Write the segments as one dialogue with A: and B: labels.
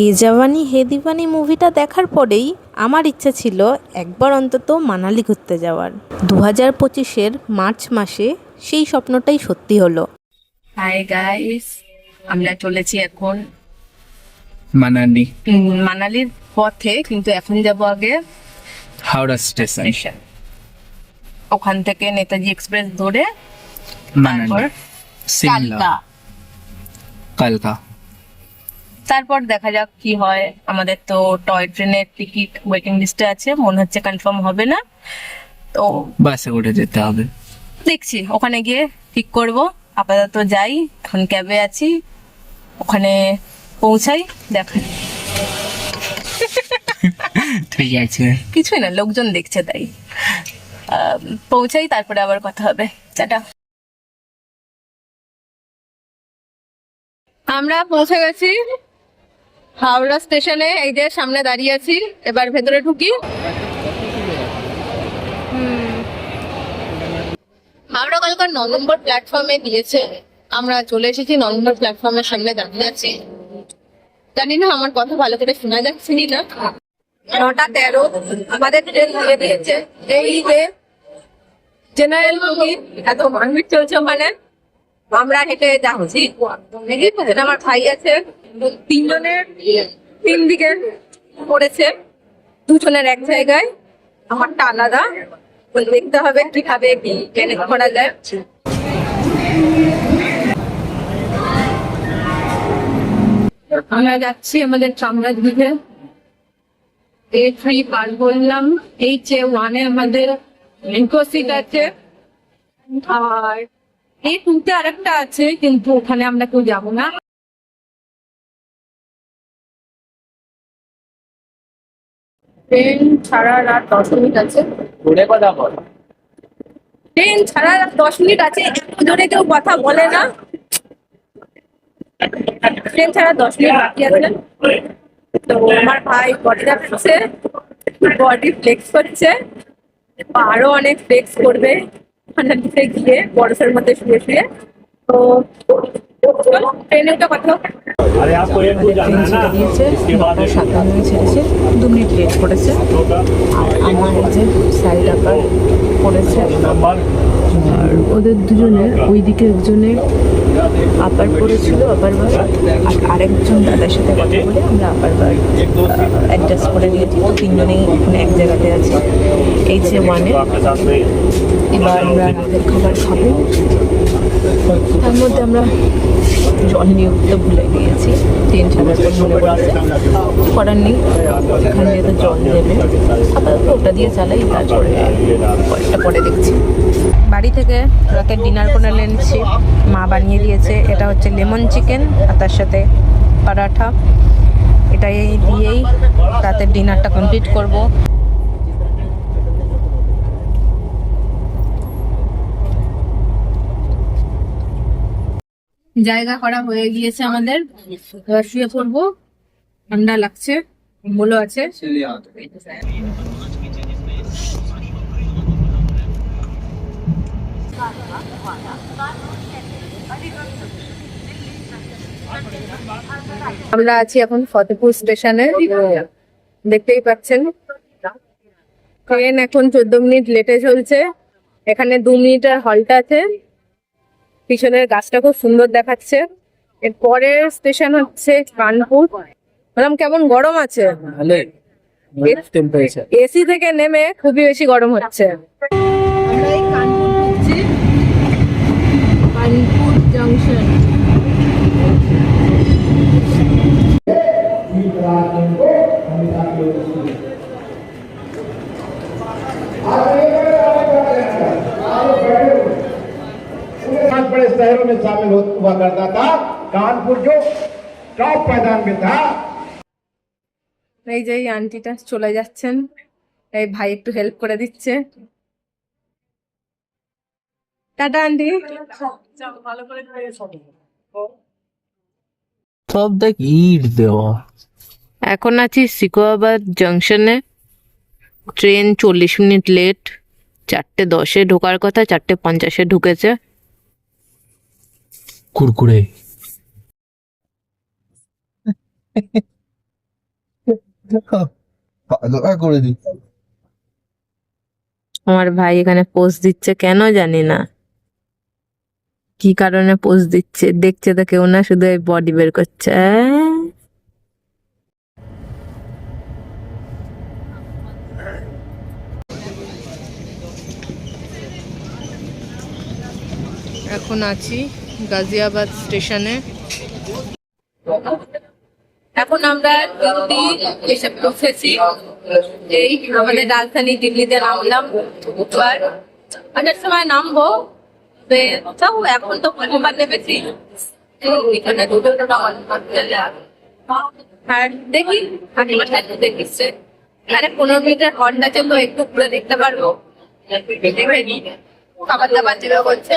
A: এ জাওয়ানি হে দিওয়ানি মুভিটা দেখার পরেই আমার ইচ্ছা ছিল একবার অন্তত মানালি ঘুরতে যাওয়ার। 2025-এর মার্চ মাসে সেই স্বপ্নটাই সত্যি হলো।
B: হাই গাইস, আমরা চলেছি এখন
C: মানালি
B: মানালির পথে, কিন্তু এখন যাব আগে
C: হাওড়া স্টেশন
B: স্টেশন। ওখান থেকে নেতাজি এক্সপ্রেস ধরে
C: মানালি
B: তারপর
C: সিমলা
B: কালকা।
C: কালকা
B: তারপর দেখা যাক কি হয়। আমাদের তো টয় ট্রেনের টিকিট ওয়েটিং লিস্টে আছে, মনে হচ্ছে কনফার্ম হবে না, তো
C: বাসে করে যেতে হবে।
B: দেখছি ওখানে গিয়ে ঠিক করব। আপাতত যাই, এখন ক্যাবে আছি, ওখানে পৌঁছাই দেখা।
C: ঠিক আছে,
B: কিছুই না, লোকজন দেখছে তাই। পৌঁছাই, তারপরে আবার কথা হবে। টাটা। আমরা পৌঁছে গেছি হাওড়া স্টেশনে। এই যে সামনে দাঁড়িয়ে আছি, এবার ভেতরে ঢুকি। হাওড়া কালকার 9 নম্বর প্ল্যাটফর্মে দিয়েছে, আমরা চলে এসেছি 9 নম্বর প্ল্যাটফর্মের সামনে দাঁড়িয়ে আছি। জানি না আমার কথা ভালো করে শোনা যাচ্ছে না। 9:13 আমাদের ট্রেন দিয়ে দিয়েছে। এই যে জেনারেল বগি, এত মানুষ চলছে ওখানে, আমরা হেঁটে যাচ্ছি। এখানে আমার ভাই আছে, তিনজনের তিন দিকে পড়েছে, দুজনের এক জায়গায়, আমারটা আলাদা। দেখতে হবে কিভাবে কি ম্যানেজ করা যায়। আমরা যাচ্ছি আমাদের চামড়ার দিকে। A3 পার করলাম, H1 আমাদের মেনকো সিট আছে, আর A2 আরেকটা আছে, কিন্তু ওখানে আমরা কেউ যাবো না। ট্রেন ছাড়ার আর 10 মিনিট আছে। ট্রেন ছাড়ার আর 10 মিনিট আছে, এত জোরে কেউ কথা বলে না। ট্রেন ছাড়া 10 মিনিট বাকি আছে। তো আমার ভাই বডি দেখাচ্ছে, বডি ফ্লেক্স করছে, আরো অনেক ফ্লেক্স করবে ওখানে গিয়ে বরফের মধ্যে শুয়ে শুয়ে। তো ট্রেনে ওটা কথা
A: ট্রেন ছেড়ে দিয়েছে, 9:57 ছেড়েছে, 2 মিনিট লেট করেছে। আর আমার এই যে সাইড আপার পড়েছে, আর ওদের দুজনের ওইদিকে একজনের আপার পড়েছিল, আপার বার, আর আরেকজন দাদার সাথে কথা বলে আমরা আপার বার অ্যাডজাস্ট করে নিয়েছি। তো তিনজনেই এখানে এক জায়গাতে আছে H1-এ। এবার আমরা রাতের খাবার খাবো। তার মধ্যে আমরা জল নিয়ে উঠতে ভুলে গিয়েছি, ট্রেন ছাড়ার পর মনে পড়েছে, করার নেই, এখান দিয়ে তো জল নেবে, আপাতত ওটা দিয়ে চালাই, তারপরে পরেরটা পরে দেখছি। বাড়ি থেকে রাতের ডিনার করে এনেছি, মা বানিয়ে দিয়েছে। এটা হচ্ছে লেমন চিকেন আর তার সাথে পরাঠা। এটাই দিয়েই রাতের ডিনারটা কমপ্লিট করব। জায়গা করা হয়ে গিয়েছে আমাদের, এবার শুয়ে পড়বো। ঠান্ডা লাগছে, বলো আছে। আমরা আছি এখন ফতেপুর স্টেশনে, দেখতেই পাচ্ছেন। ট্রেন এখন 14 মিনিট লেটে চলছে। এখানে 2 মিনিটের হল্ট আছে। পিছনের গাছটা খুব সুন্দর দেখাচ্ছে। এর পরের স্টেশন হচ্ছে কানপুর। বললাম কেমন গরম আছে, এসি থেকে নেমে খুবই বেশি গরম হচ্ছে। আমরা এই কানপুর ঢুকছি, কানপুর জংশন।
D: बड़े शहरों में शामिल हुआ करता था। कानपुर जो टॉप मैदान में था।
B: এই যে এই আন্টিটা চলে যাচ্ছেন, এই ভাই একটু হেল্প করে দিচ্ছে। Tata aunty.
C: সব দেখ ইট দেওয়া।
A: এখন আছি সিকোয়াবাদ জংশনে। ট্রেন 40 মিনিট লেট, 4:10-এ ঢোকার কথা, 4:50-এ ঢুকেছে।
C: কুরকুরে করে দিই।
A: আমার ভাই এখানে পোজ দিচ্ছে, কেন জানি না কি কারণে পোজ দিচ্ছে, দেখছে তো কেউ না, শুধু এই বডি বের করছে। এখন আছি গাজিয়াবাদ স্টেশনে।
B: এখন আমরা দিল্লি এসে পৌঁছেছি। এই আমাদের রাজধানী দিল্লিতে নামলাম। এবার 8টার সময় নামবো। যাও, এখন তো কলকাতা নেমেছি। এখানে আর দেখি আশেপাশে দেখিচ্ছে এখানে 15 মিনিটের হল্ট আছে, তো একটু ঘুরে দেখতে পারবো। খাবার দাবার যেগুলো করছে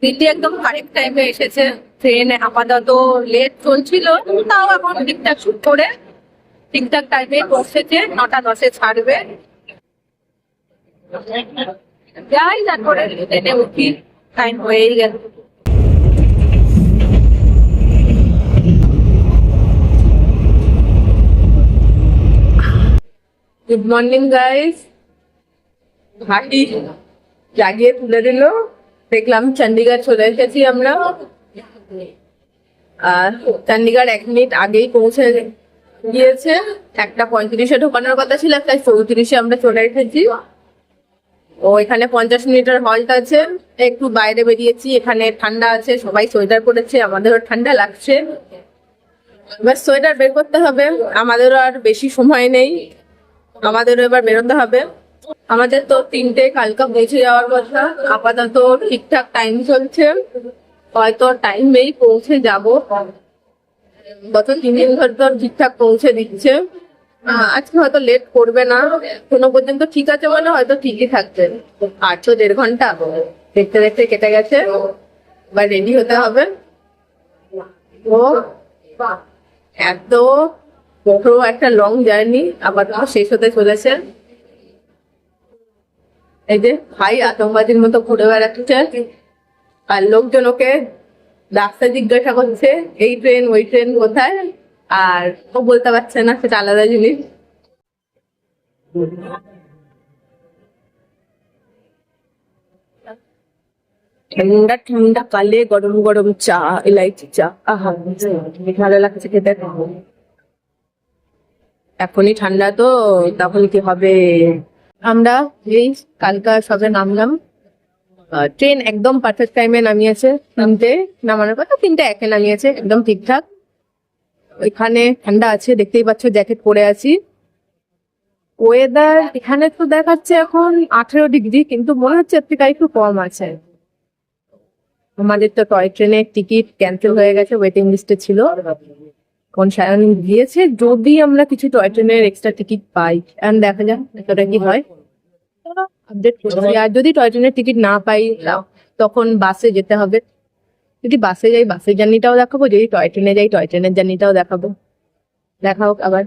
B: দিল্লি একদম কারেক্ট টাইমে এসেছে। ট্রেন আপাতত লেট চলছিল, তাও এখন ঠিকঠাক শুট করে ঠিকঠাক টাইমে পৌঁছেছে। 9টা 10-এ ছাড়বে। যাই, তারপরে ট্রেনে উঠি, টাইম হয়েই গেল। Good morning guys. হাঁটি জাগিয়ে তুলে দিল, দেখলাম চণ্ডীগড় চলে এসেছি আমরা। আর চণ্ডীগড় 1 মিনিট আগেই পৌঁছে গিয়েছে। 1:35-এ ঢোকানোর কথা ছিল, 1:34-এ আমরা চলে এসেছি। ও এখানে 50 মিনিটের হল্ট আছে। একটু বাইরে বেরিয়েছি, এখানে ঠান্ডা আছে, সবাই সোয়েটার পরেছে, আমাদেরও ঠান্ডা লাগছে। এবার সোয়েটার বের করতে হবে, আমাদেরও আর বেশি সময় নেই, আমাদেরও এবার বেরোতে হবে। আমাদের তো 3টে কালকা পৌঁছে যাওয়ার কথা, আপাতত ঠিকঠাক টাইম চলছে, হয়তো টাইমেই পৌঁছে যাব। গত 3 দিন ধরে তো ঠিকঠাক পৌঁছে দিচ্ছে। আজকে হয়তো লেট করবে না, কোনো পর্যন্ত ঠিক আছে, মানে হয়তো ঠিকই থাকবে। আর তো 1.5 ঘন্টা দেখতে দেখতে কেটে গেছে, এবার রেডি হতে হবে। ও এত বড় একটা লং জার্নি আপাতত শেষ হতে চলেছে। এই যে ভাই আতঙ্কবাদীর মতো ঘুরে বেড়াচ্ছে, আর লোকজন ওকে রাস্তা জিজ্ঞাসা করছে এই ট্রেন ওই ট্রেন কোথায়, আর ও বলতে পারছে না, সেটা আলাদা জিনিস। ঠান্ডা ঠান্ডা কালে গরম গরম চা, ইলাইচি চা, আহা ভালো লাগছে খেতে। এখনই ঠান্ডা, তো তখন কি হবে। আমরা এই কালকা সবে নামলাম। ট্রেন একদম পারফেক্ট টাইমে নামিয়েছে, 3টে নামানোর কথা 3:01-এ নামিয়েছে, একদম ঠিকঠাক। এখানে ঠান্ডা আছে, দেখতেই পাচ্ছ, জ্যাকেট পরে আছি। ওয়েদার এখানে তো দেখাচ্ছে এখন 18 ডিগ্রি, কিন্তু মনে হচ্ছে এর থেকে একটু কম আছে। আমাদের তো টয় ট্রেনের টিকিট ক্যান্সেল হয়ে গেছে, ওয়েটিং লিস্টে ছিল। কোন সায়ন দিয়েছে যদি আমরা কিছু টয় ট্রেনের এক্সট্রা টিকিট পাই, এখন দেখা যাক এতটা কি হয়, আপডেট করছি। আর যদি টয় ট্রেনের টিকিট না পাই, তখন বাসে যেতে হবে। যদি বাসে যাই বাসের জার্নিটাও দেখাবো, যদি টয় ট্রেনে যাই টয় ট্রেনের জার্নিটাও দেখাবো। দেখা হোক আবার।